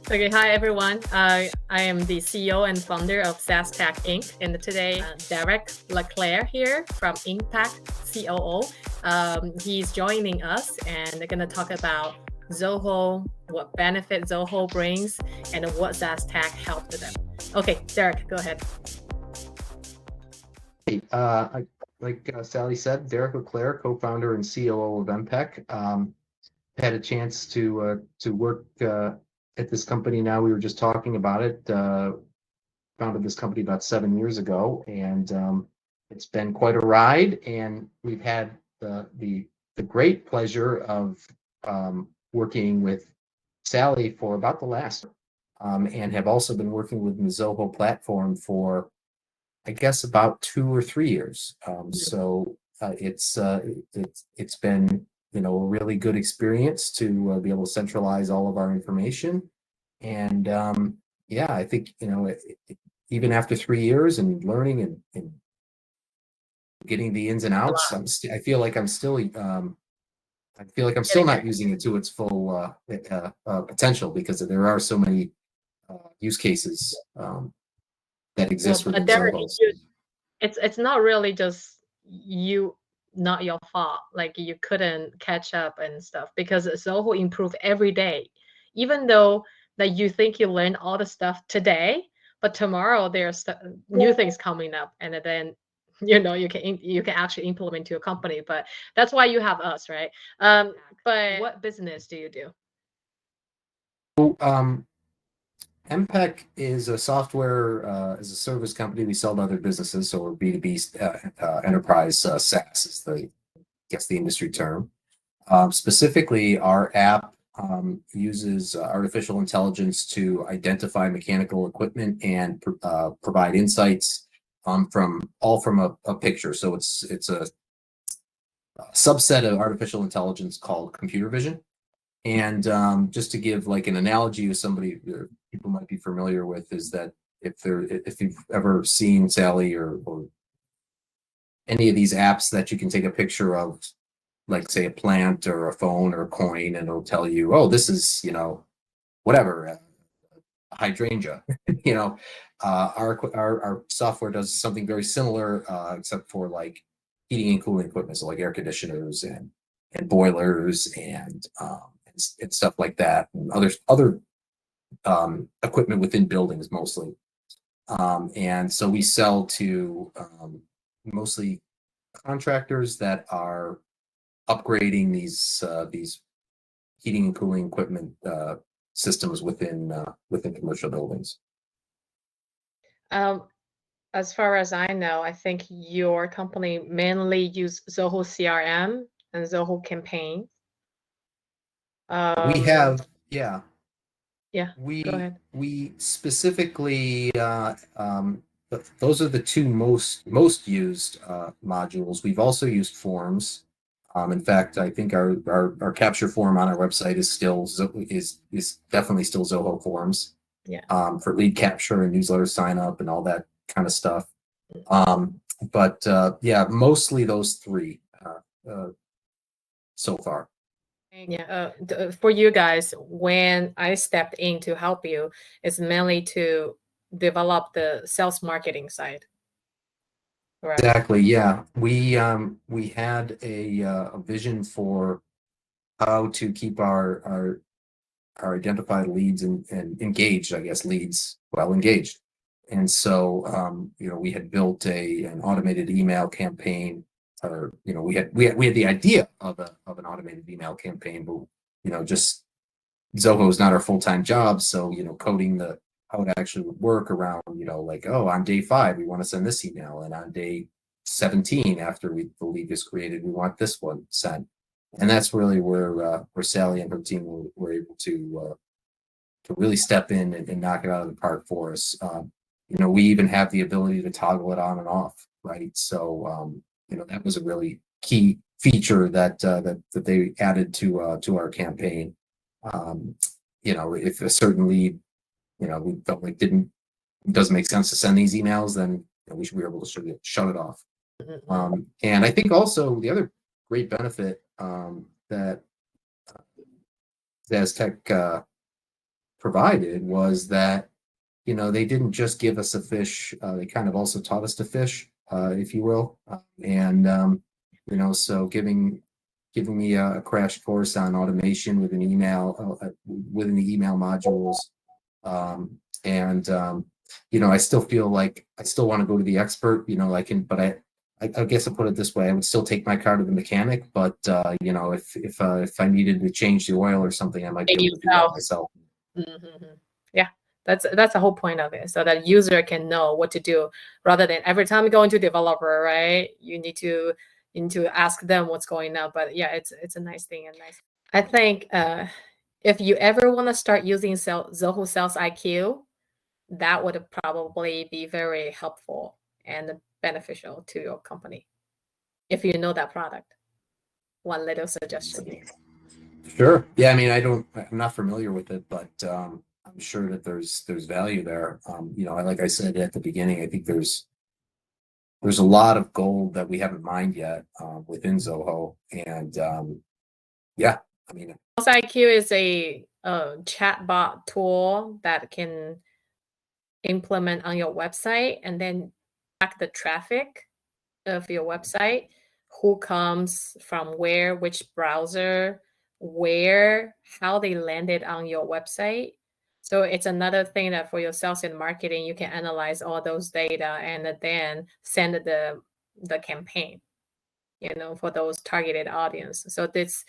Okay, hi everyone. I am the CEO and founder of SaaS Tech Inc. And today, Derek Leclerc here from EMPEQ COO. He's joining us, and they're going to talk about Zoho, what benefit Zoho brings, and what SaaS Tech helped them. Okay, Derek, go ahead. Hey, like Sally said, Derek Leclerc, co-founder and COO of EMPEQ. Had a chance to work at this company. Now we were just talking about it. Founded this company about 7 years ago, and it's been quite a ride. And we've had the great pleasure of working with Sally for about the last, and have also been working with the Zoho platform for I guess about 2 or 3 years. So it's been a really good experience to be able to centralize all of our information. And yeah, I think even after 3 years and learning and getting the ins and outs, I feel like I'm still not using it to its full potential, because there are so many use cases that exist within Derek, Zoho. it's not really just you, not your fault. Like you couldn't catch up and stuff because Zoho improve every day. Even though that you think you learned all the stuff today, but tomorrow there's new things coming up, and then you can actually implement to your company. But that's why you have us, right? But what business do you do? So, EMPEQ is a software as a service company. We sell to other businesses, so we're B2B enterprise SaaS is I guess the industry term. Specifically, our app uses artificial intelligence to identify mechanical equipment and provide insights from a picture. So it's a subset of artificial intelligence called computer vision. And just to give like an analogy with somebody people might be familiar with, is that if you've ever seen Sally or any of these apps that you can take a picture of, like say a plant or a phone or a coin, and it'll tell you, oh, this is whatever, a hydrangea. Our software does something very similar, except for like heating and cooling equipment, so like air conditioners and boilers and stuff like that, and other equipment within buildings mostly. And so we sell to mostly contractors that are upgrading these heating and cooling equipment systems within commercial buildings. As far as I know, I think your company mainly use Zoho CRM and Zoho Campaign. We have, yeah. Yeah, go ahead. We specifically those are the two most used modules. We've also used forms. In fact, I think our capture form on our website is still is definitely still Zoho forms. Yeah. For lead capture and newsletter sign up and all that kind of stuff. But yeah, mostly those three so far. Yeah, for you guys, when I stepped in to help you, it's mainly to develop the sales marketing side, right? Exactly. Yeah, we had a vision for how to keep our identified leads and engaged, I guess, leads well engaged. And so we had built an automated email campaign, or we had the idea of an automated email campaign, but just Zoho is not our full-time job, so coding how it actually would work around, like, oh, on day 5 we want to send this email, and on day 17 after the lead is created, we want this one sent. And that's really where Sally and her team were able to really step in and knock it out of the park for us. We even have the ability to toggle it on and off, right? So that was a really key feature that they added to our campaign. If a certain lead, we felt like doesn't make sense to send these emails, then we should be able to shut it off. And I think also the other great benefit that SaaS Tech provided was that, you know, they didn't just give us a fish, they kind of also taught us to fish, if you will. You know, so giving me a crash course on automation with an email, within the email modules. You know, I still feel like I still want to go to the expert, you know, but I guess I'll put it this way, I would still take my car to the mechanic, but you know, if I needed to change the oil or something, I might be able to do that myself. Yeah, that's the whole point of it, so that user can know what to do, rather than every time you go into developer, right? You need to ask them what's going on. But yeah, it's a nice thing and nice. I think if you ever want to start using Zoho Sales IQ, that would probably be very helpful and beneficial to your company if you know that product. One little suggestion. Sure. Yeah, I mean, I'm not familiar with it, but I'm sure that there's value there. You know, like I said at the beginning, I think there's a lot of gold that we haven't mined yet within Zoho, and yeah, I mean, Sales IQ is a chatbot tool that can implement on your website and then track the traffic of your website, who comes from where, which browser, where, how they landed on your website. So it's another thing that for your sales and marketing, you can analyze all those data and then send the campaign, you know, for those targeted audience. So it is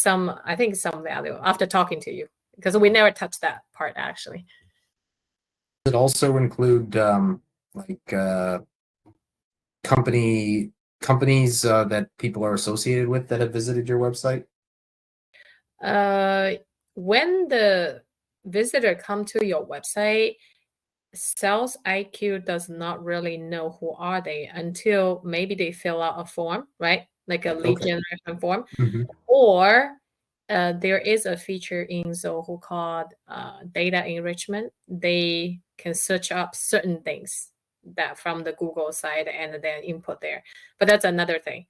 I think some value after talking to you, because we never touched that part actually. Does it also include like companies that people are associated with that have visited your website? When the visitor come to your website, Sales IQ does not really know who are they until maybe they fill out a form, right? Like a lead generation form. Or there is a feature in Zoho called data enrichment. They can search up certain things that from the Google side and then input there. But that's another thing.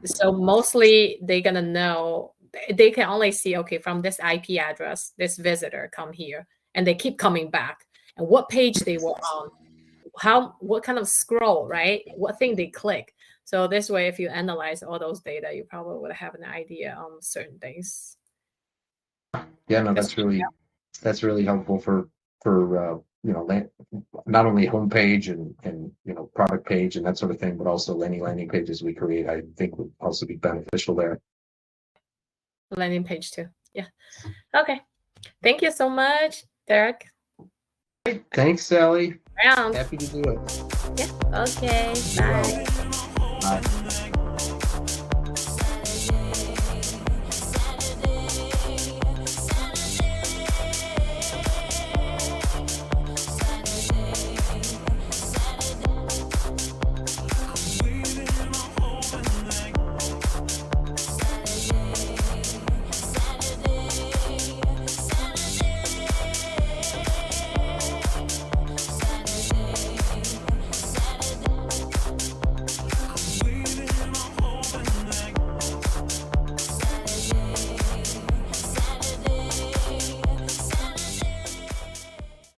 So mostly they're gonna know, they can only see, okay, from this IP address, this visitor come here, and they keep coming back, and what page they were on, what kind of scroll, right? What thing they click. So this way, if you analyze all those data, you probably would have an idea on certain things. Yeah, no, that's really helpful for you know, not only homepage and you know, product page and that sort of thing, but also any landing pages we create, I think would also be beneficial there. Landing page too. Yeah. Okay. Thank you so much, Derek. Thanks, Sally. Around. Happy to do it. Yeah. Okay. Bye. Bye.